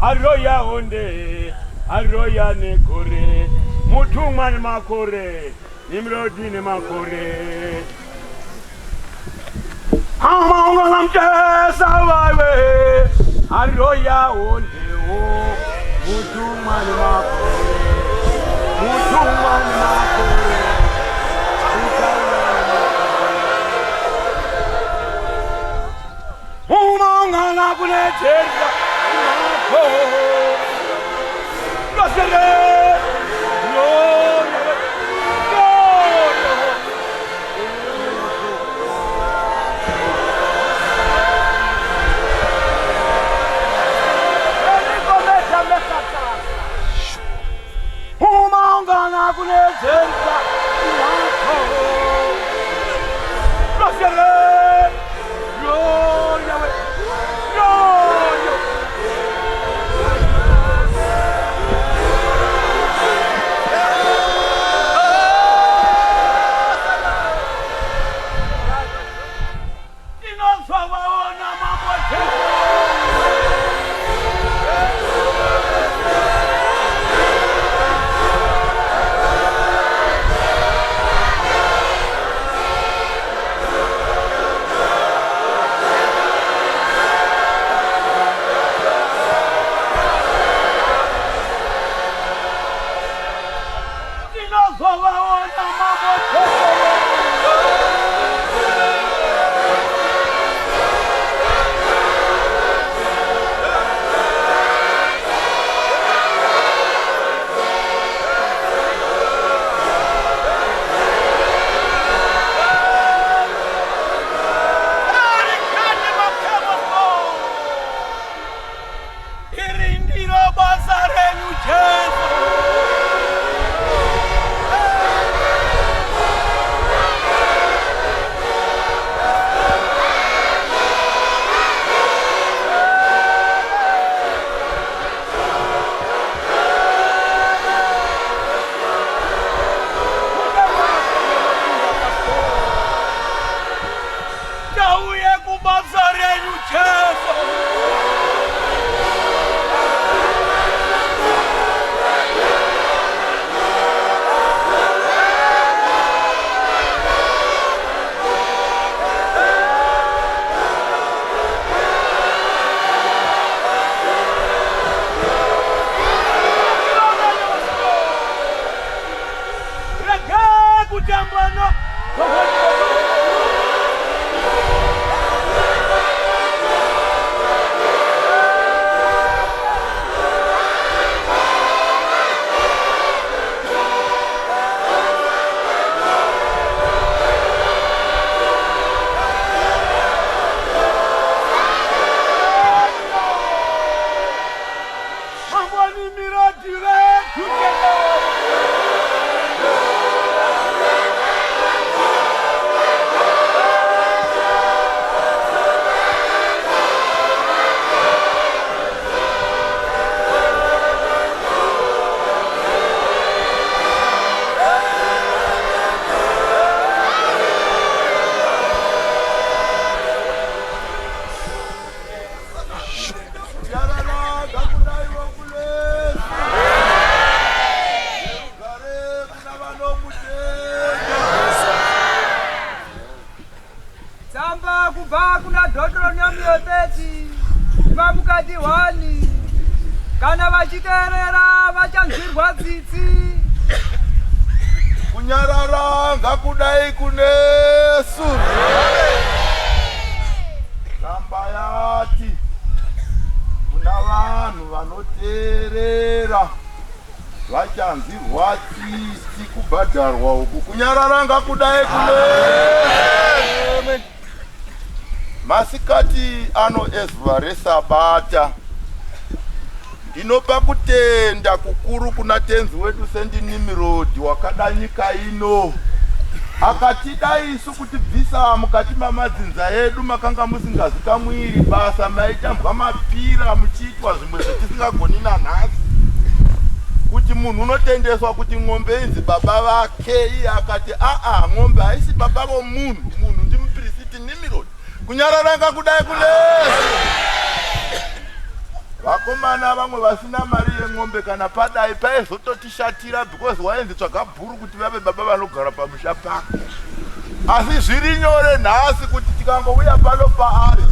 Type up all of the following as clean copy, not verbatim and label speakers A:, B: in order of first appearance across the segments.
A: Aroya onde, aroya ne kore, mutumwa ne makore, Nimrodi ne makore. Amongo namche sawawe, aroya onde o, mutumwa ne makore, mutumwa ne makore. Umongo na kuleterwa.
B: Kana vachiterera vachanzirwa tsitsi.
C: Kunyarara ngakudai kunesu. Samba yati kuna vanhu vanoteerera vachanzirwa tsitsi kubhadharwa uku. Kunyarara ngakudai kunesu. Masikati ano ezuva reSabata ndinopa kutenda kukuru kuna tenzi wedu Sendi Nimrodi wakada nyika ino akatidai isu kutibvisa mukati mamadzinza edu makanga musingazikamwiri basa maitambwa mapira muchiitwa zvimwe zvetisingagoni nanhasi kuti munhu unotendeswa kuti ng'ombe inzi baba vake. Iye akati ng'ombe haisi baba vomunhu, munhu ndi muprista Nimrodi. Kunyarara ngakudai kunesu. vakomana vamwe vasina mari yeng'ombe kana padai paizototishatira because waenzi tsvaga bhuru kuti vave baba vanogara pamusha pako. Asi zviri nyore nhasi kuti tikangouya pano paari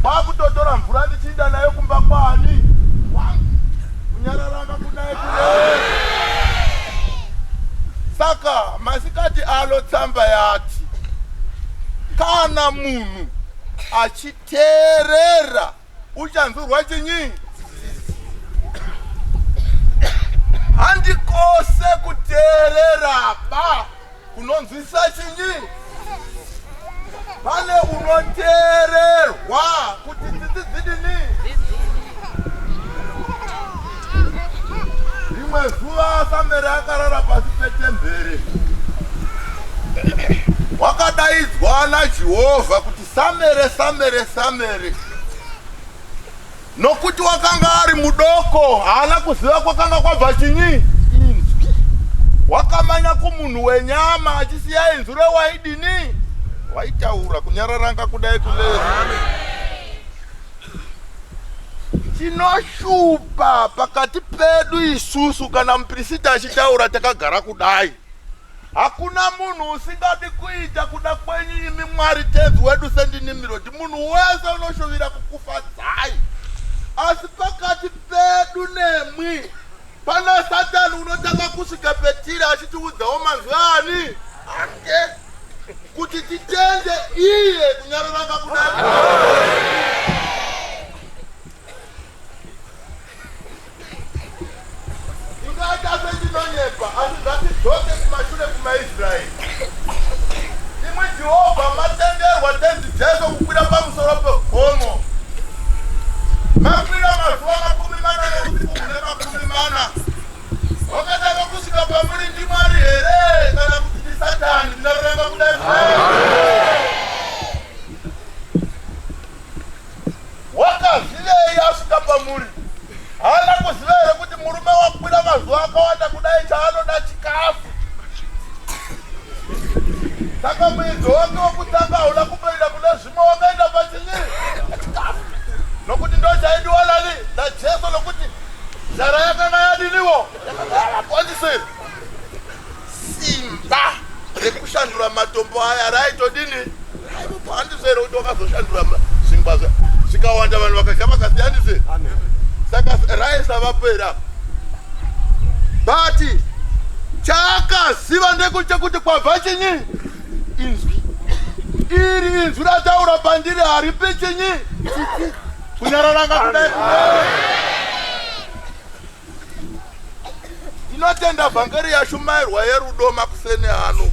C: kwakutotora mvura ndichiinda nayo kumba kwani kunyararanga kudai kule. Saka masikati alotsamba yati kana munhu achiteerera uchanzurwa chinyi. Handikose kuteerera ba kunonzwisa chinyi. Pane unoteererwa kuti dzidini. Rimwe zuva Samere akarara pasi petembere. Wakadaidzwa naJehovha kuti Samere, Samere, Samere. Nokuti wakanga ari mudoko, haana kuziva kwakanga kwabva chinyi. Wakamanya kumunhu wenyama achisiya inzwi rewaidini. Waitaura kunyararanga kudai kulezi. Chinoshupa pakati pedu isusu kana muprista achitaura takagara kudai. Hakuna munhu usingadi kuita kuda kwenyu imi Mwari tenzi wedu sendinimirodi. Munhu wese unoshuvira kukufadzai. Asi pakati pedu nemwi pana Satani unotaka kusvika petiri achitiudzawo mazwi ani ake kuti titende iye kunyararanga kudai. Ingaita sendinonyepa asi ngatidzoke kumashure kumaIsraeri. Imwe Jehovha matenderwa tenzi Jesu kukwira pamusoro pegomo. Makwira mazuva 40 wakataka kusvika pamuri ndi Mwari here kana kuti ndi Satani ndinararanga kudai. Wakazivei asvika pamuri? Haana kuziva here kuti murume wakwira mazuva akawanda kudai chaanoda chikafu. Saka muidzo wake wokutanga hauna kupeira kune zvimwe wakaenda pachinyi chikafu. Nokuti ndo chaidiwa nani naJesu nokuti zara yakanga yadiniwo yakakwanise simba rekushandura matombo aya raitodini handisere kuti wakazoshandura zvingwa zvikawanda vanhu vakashama kasi handise. Saka raisavapera but chaakaziva ndekuchekuti kwabva chinyi inzwi. Iri inzwi rataura pandiri haripi chinyi kunyararanga kudai. Inotenda vhangeri yashumairwa yerudo makuseni ano.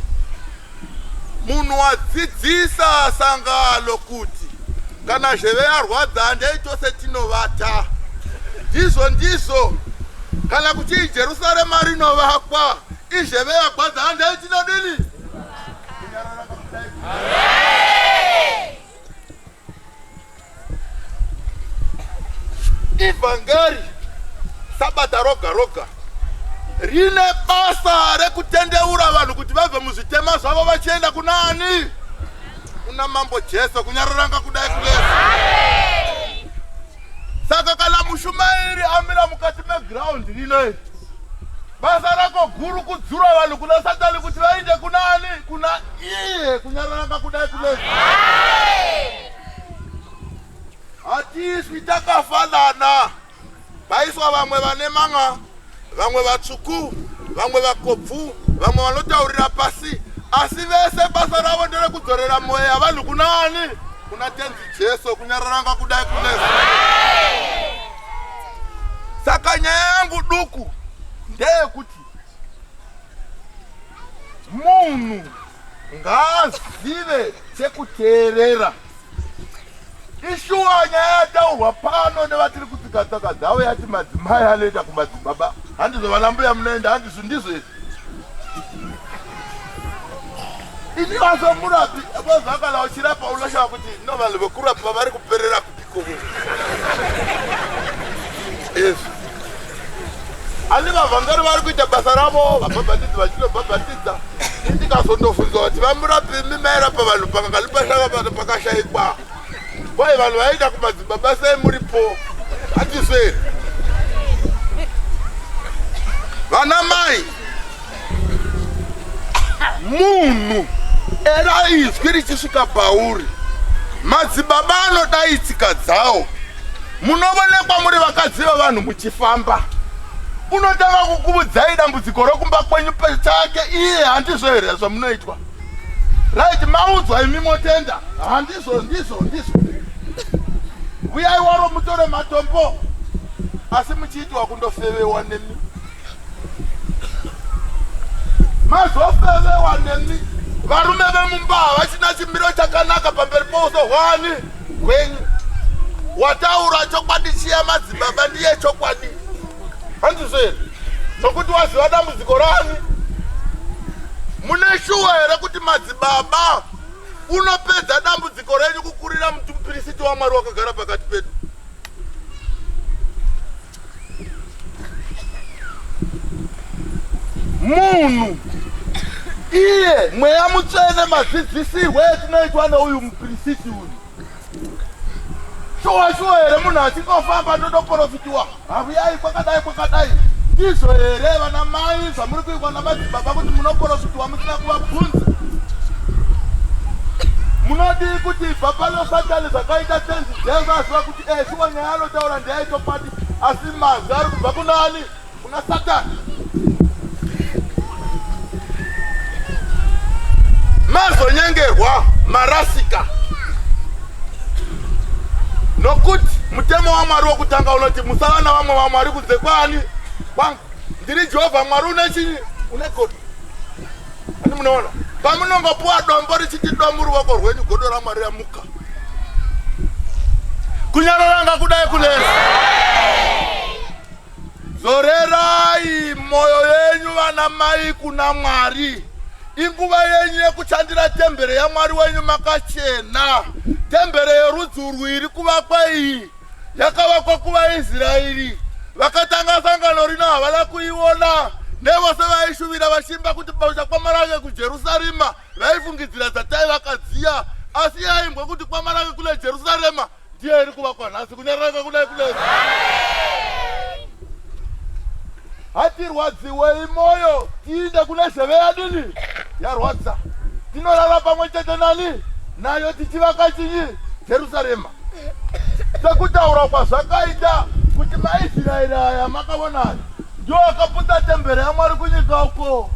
C: Munhu wadzidzisa sangalo kuti kana zheve yarwadza handei tose tinovata. Ndizvo kana kuti iJerusarema rinovakwa izheve yarwadza handei tinodini. Kunyararanga kudai. Ivhangeri sabata roga roga rine basa rekutendeura vanhu kuti vabve muzvitema zvavo vachienda kunani? Kuna mambo Jesu kunyararanga kudai kulezi. Saka kana mushumairi amira mukati meground rino basa rako guru kudzura vanhu kuna Satani kuti vaende kunani? Kuna iye kunyararanga kudai kulezi. Hatiswi takafanana. Vaiswa vamwe vane manga, vamwe vatsvuku, vamwe vakobvu, vamwe vanotaurira pasi. Asi vese basa ravo nderekudzorera mweya vanhu kunani? Kuna tenzi Jesu kunyararanga kudai kulezi. Saka nyaya yangu duku ndeyekuti munhu ngaazive chekuteerera. Ishuwa nyaya yataurwa pano nevatiri kutsika dzavo yati madzimai anoita kumadzibaba. Handizvo vanambuya munoenda handizvo ndizvo izvi. Ini vasomurapi vozvakala uchirapa unoshava kuti no vanhu vekurapa vari kuperera kupiko. Izvi ani vavhangeri vari kuita basa ravo vabhabhatidzi vachinobhabhatidza. Ndikazondofunza kuti vamurapi mimairapa vanhu pakangalipa shaka pakashayikwa. Boy vanhu vaida kumadzibaba sei muripo Hatizwe. Vana mai. Munhu era izwi richisvika pauri. Madzibaba dai tsika dzawo. Munoonekwa muri vakadziva vanhu muchifamba. Unotanga kukubudzai dambudziko rokumba kwenyu pachake iye handizvo here zvamunoitwa. Right, maudzwa imi motenda. Handizvo. Uyai waro mutore matombo. Asi muchiitwa kundofevewa nemi. Mazofevewa nemi. Varume vemumba vachina chimiro chakanaka pamberi pouso hwani kwenyu. Wataura chokwadi chiya madzibaba ndiye chokwadi. Handizvo here nokuti waziva dambudziko rani. Mune shuwa here kuti madzibaba unopedza dambudziko renyu kukurira mupristi waMwari wakagara pakati pedu. Munhu iye mweya mutsvene madzidzisirwe etinoitwa neuyu mupristi uyu. Shuwa here munhu achingofamba totoprofitiwa. Havuyai kwakadai. Ndizvo here vana mai zvamuri kuitwa namadzibaba kuti munoprofitiwa musina kuvabvunza. Munodi kuti baba losatani zvakaita tenzi Jesu aziva kuti shuwa nyaya anotaura ndeyaitopati asi mazwi ari kubva kunani? Kuna Satani. Mazonyengerwa marasika. Nokuti mutemo waMwari wokutanga unoti musava navamwe vaMwari kunze kwani? Kwangu. Ndiri Jehovha Mwari unechini? Unegodo. Ani munoona? Pamunongopuwa dombo richiti dombo ruoko rwenyu godo raMwari ramuka. Kunyararanga kudai kulesa. Zorerai moyo yenyu vana mai kuna Mwari. Inguva yenyu yekuchandira tembere yaMwari wenyu makachena. Tembere yerudzi urwiri kuvakwa iyi yakavakwa kuvaIsraeri. Vakatanga sangano rino havana kuiona. Nevose vaishuvira vachimba kuti pausha kwamarake kuJerusarema vaifungidzira dzatai vakadziya. Asi yaimbwa kuti kwamarake kule Jerusarema ndiye iri kuvakwa nhasi. Kunyararanga kudai kulesa. Hatirwadziwei moyo tiinde kune zheve yadini yarwadza. Tinorara pamwe chete nani nayo tichivaka chinyi Jerusarema. Sekutaura kwazvakaita kuti maIsraeri aya makaonani ndiwo akaputsa tembere yaMwari kunyika uko.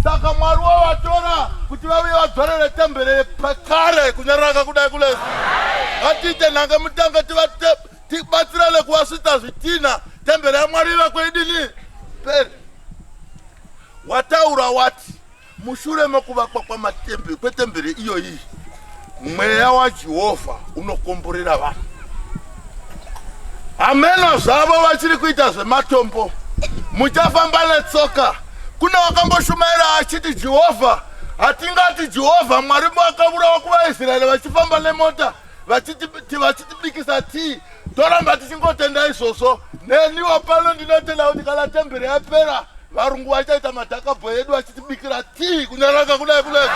C: Saka Mwari wavatora kuti vauye vadzorere tembere pakare. Kunyararanga kudai kulesa. Ngatiite nhange mutange tibatsirane kuvasvitsa zvitina tembere yaMwari ivakwe idini peri. Wataura wati mushure mekuvakwa kwetembere iyoyi mweya waJehovha unokomborera vanhu. Ameno zvavo vachiri kuita zvematombo muchafamba netsoka. Kuna wakamboshumaira achiti Jehovha, hatingati Jehovha Mwari wakavurawo kuvaIsraeri vachifamba nemota vachitibikisa tii. Toramba tichingotenda izvozvo. Neniwo pano ndinotenda kuti kana tembere yapera varungu vachaita madhakabho edu vachitibikira tii. Kunyararanga kudai kulesa.